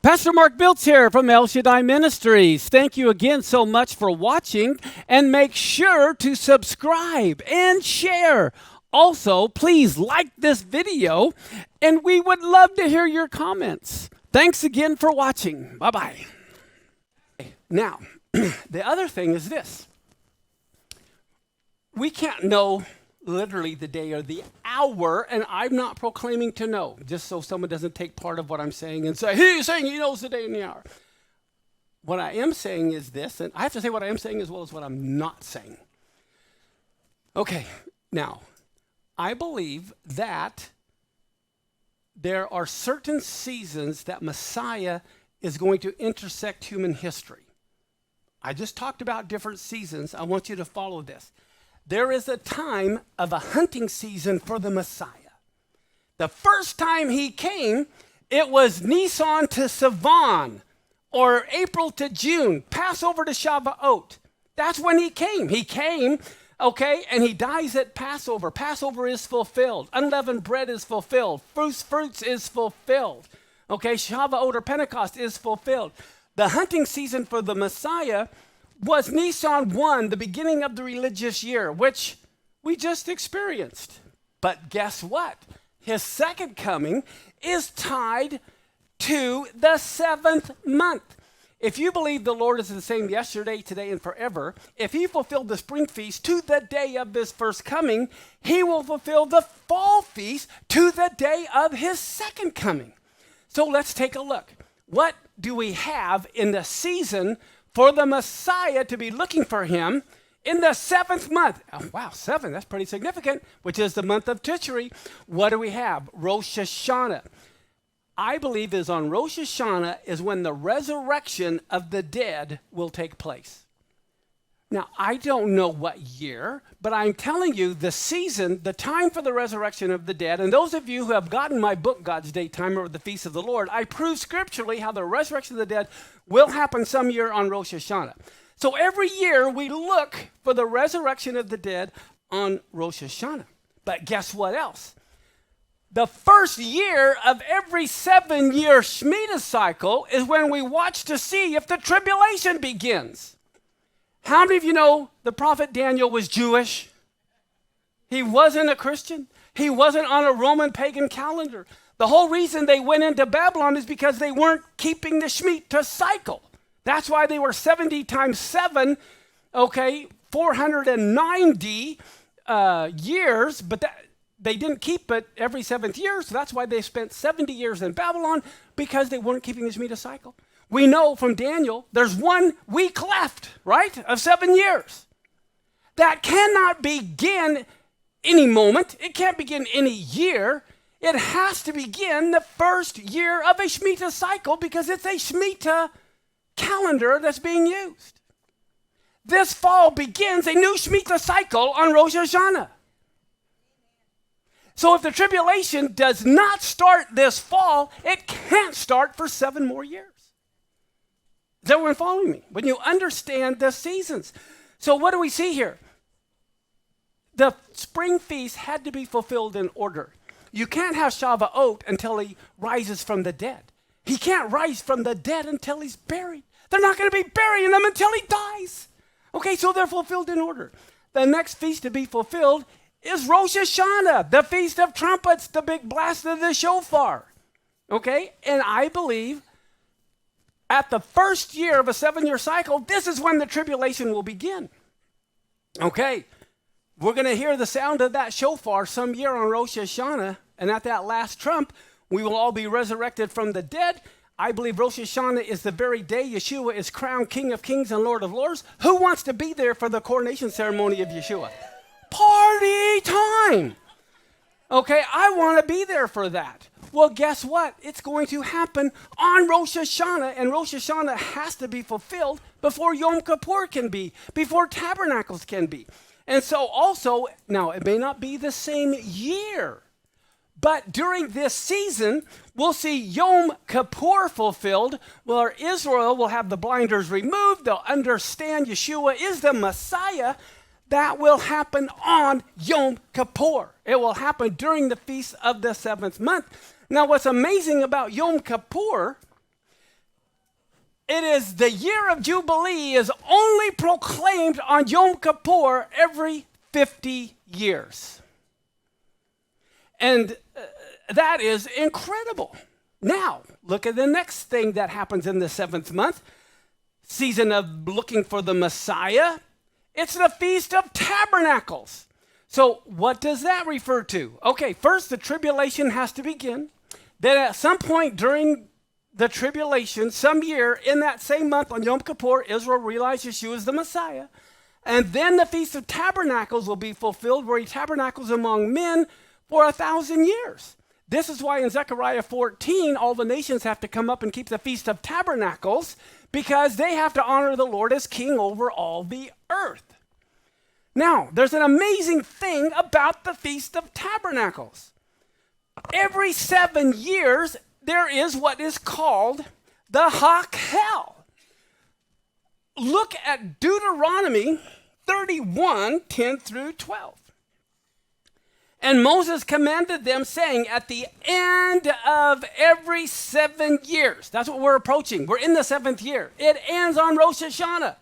Pastor Mark Biltz here from Shaddai Ministries. Thank you again so much for watching, and make sure to subscribe and share. Also, please like this video, and we would love to hear your comments. Thanks again for watching. Bye-bye. Now, the other thing is this. We can't know literally the day or the hour, and I'm not proclaiming to know, just so someone doesn't take part of what I'm saying and say, he's saying he knows the day and the hour. What I am saying is this, and I have to say what I am saying as well as what I'm not saying. Okay, now, I believe that there are certain seasons that Messiah is going to intersect human history. I just talked about different seasons. I want you to follow this. There is a time of a hunting season for the Messiah. The first time he came, it was Nisan to Sivan, or April to June, Passover to Shavuot. That's when he came. He came, okay, and he dies at Passover. Passover is fulfilled. Unleavened bread is fulfilled. Fruits is fulfilled. Okay, Shavuot or Pentecost is fulfilled. The hunting season for the Messiah was Nisan 1, the beginning of the religious year, which we just experienced. But guess what? His second coming is tied to the 7th month. If you believe the Lord is the same yesterday, today, and forever, if he fulfilled the spring feast to the day of his first coming, he will fulfill the fall feast to the day of his second coming. So let's take a look. What do we have in the season for the Messiah to be looking for him in the 7th month? Oh, wow, 7, that's pretty significant, which is the month of Tishri. What do we have? Rosh Hashanah. I believe is on Rosh Hashanah is when the resurrection of the dead will take place. Now, I don't know what year, but I'm telling you the season, the time for the resurrection of the dead, and those of you who have gotten my book, God's Daytime, or the Feast of the Lord, I prove scripturally how the resurrection of the dead will happen some year on Rosh Hashanah. So every year we look for the resurrection of the dead on Rosh Hashanah. But guess what else? The first year of every 7-year Shemitah cycle is when we watch to see if the tribulation begins. How many of you know the prophet Daniel was Jewish? He wasn't a Christian. He wasn't on a Roman pagan calendar. The whole reason they went into Babylon is because they weren't keeping the Shemitah cycle. That's why they were 70 times 7, okay, 490 years, but they didn't keep it every 7th year, so that's why they spent 70 years in Babylon, because they weren't keeping the Shemitah cycle. We know from Daniel, there's 1 week left, right, of 7 years. That cannot begin any moment. It can't begin any year. It has to begin the first year of a Shemitah cycle because it's a Shemitah calendar that's being used. This fall begins a new Shemitah cycle on Rosh Hashanah. So if the tribulation does not start this fall, it can't start for 7 more years. Is everyone following me? When you understand the seasons. So what do we see here? The spring feast had to be fulfilled in order. You can't have Shavuot until he rises from the dead. He can't rise from the dead until he's buried. They're not going to be burying him until he dies. Okay, so they're fulfilled in order. The next feast to be fulfilled is Rosh Hashanah, the Feast of Trumpets, the big blast of the shofar. Okay, and I believe at the first year of a 7-year cycle, this is when the tribulation will begin. Okay, we're going to hear the sound of that shofar some year on Rosh Hashanah, and at that last trump, we will all be resurrected from the dead. I believe Rosh Hashanah is the very day Yeshua is crowned King of Kings and Lord of Lords. Who wants to be there for the coronation ceremony of Yeshua? Party time! Okay, I want to be there for that. Well, guess what? It's going to happen on Rosh Hashanah, and Rosh Hashanah has to be fulfilled before Yom Kippur can be, before Tabernacles can be. And so also, now it may not be the same year, but during this season, we'll see Yom Kippur fulfilled, where Israel will have the blinders removed. They'll understand Yeshua is the Messiah. That will happen on Yom Kippur. It will happen during the feast of the 7th month. Now, what's amazing about Yom Kippur it is the year of Jubilee is only proclaimed on Yom Kippur every 50 years. And that is incredible. Now, look at the next thing that happens in the 7th month, season of looking for the Messiah. It's the Feast of Tabernacles. So what does that refer to? Okay, first the tribulation has to begin. Then at some point during the tribulation, some year in that same month on Yom Kippur, Israel realized Yeshua is the Messiah. And then the Feast of Tabernacles will be fulfilled, where he tabernacles among men for 1,000 years. This is why in Zechariah 14, all the nations have to come up and keep the Feast of Tabernacles, because they have to honor the Lord as king over all the earth. Now, there's an amazing thing about the Feast of Tabernacles. Every 7 years, there is what is called the Hakhel. Look at Deuteronomy 31, 10 through 12. And Moses commanded them, saying, at the end of every 7 years, that's what we're approaching. We're in the 7th year. It ends on Rosh Hashanah,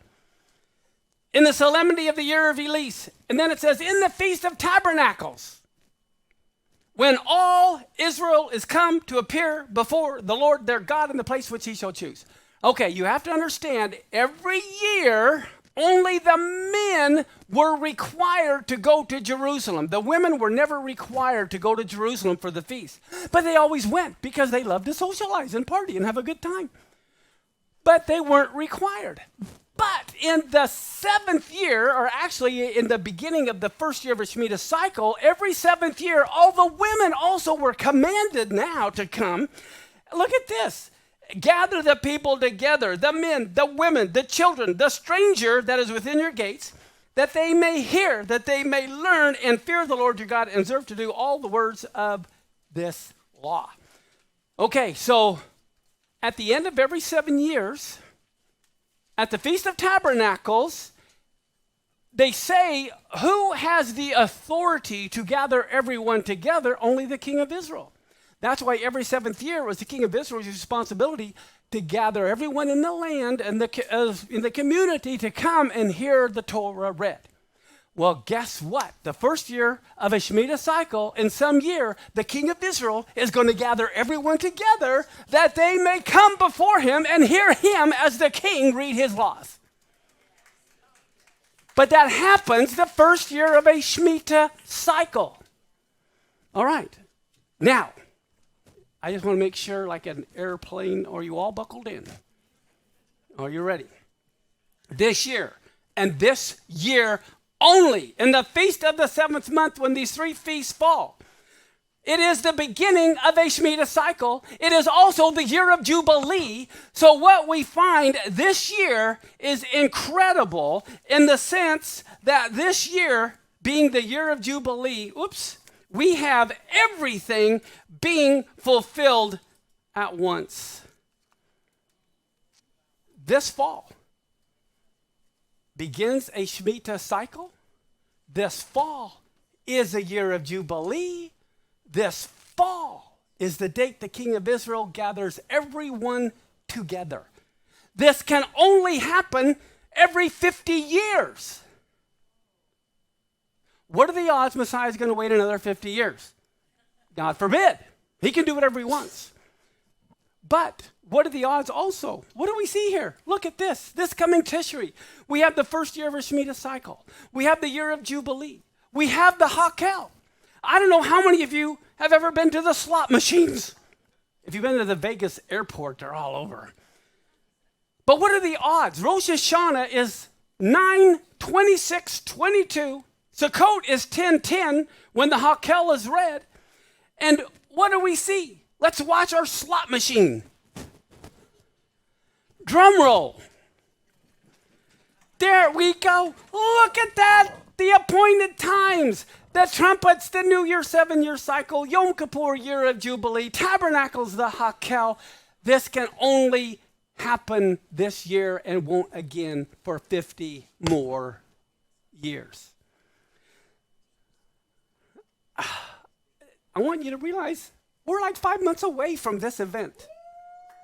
in the solemnity of the year of Elise. And then it says, in the Feast of Tabernacles, when all Israel is come to appear before the Lord their God in the place which he shall choose. Okay, you have to understand, every year, only the men were required to go to Jerusalem. The women were never required to go to Jerusalem for the feast. But they always went because they loved to socialize and party and have a good time. But they weren't required. But in the 7th year, or actually in the beginning of the first year of a Shemitah cycle, every 7th year, all the women also were commanded now to come. Look at this. Gather the people together, the men, the women, the children, the stranger that is within your gates, that they may hear, that they may learn and fear the Lord your God and observe to do all the words of this law. Okay, so at the end of every 7 years, at the Feast of Tabernacles, they say, who has the authority to gather everyone together? Only the king of Israel. That's why every 7th year was the king of Israel's responsibility to gather everyone in the land and in the community to come and hear the Torah read. Well, guess what? The first year of a Shemitah cycle, in some year, the king of Israel is going to gather everyone together that they may come before him and hear him as the king read his laws. But that happens the first year of a Shemitah cycle. All right. Now, I just want to make sure, like an airplane, are you all buckled in? Are you ready? This year, and this year only, in the feast of the 7th month, when these 3 feasts fall, it is the beginning of a Shemitah cycle. It is also the year of Jubilee. So what we find this year is incredible in the sense that this year, being the year of Jubilee, we have everything being fulfilled at once. This fall begins a Shemitah cycle. This fall is a year of Jubilee. This fall is the date the king of Israel gathers everyone together. This can only happen every 50 years. What are the odds Messiah is going to wait another 50 years? God forbid. He can do whatever he wants. But what are the odds also? What do we see here? Look at this. This coming Tishri. We have the first year of a Shemitah cycle. We have the year of Jubilee. We have the Hakhel. I don't know how many of you have ever been to the slot machines. If you've been to the Vegas airport, they're all over. But what are the odds? Rosh Hashanah is 9/26/22. Sukkot is 10/10 when the Hakhel is read. And what do we see? Let's watch our slot machine. Drum roll. There we go. Look at that. The appointed times. The trumpets, the New Year 7-year cycle, Yom Kippur, year of Jubilee, Tabernacles, the Hakhel. This can only happen this year and won't again for 50 more years. I want you to realize we're like 5 months away from this event.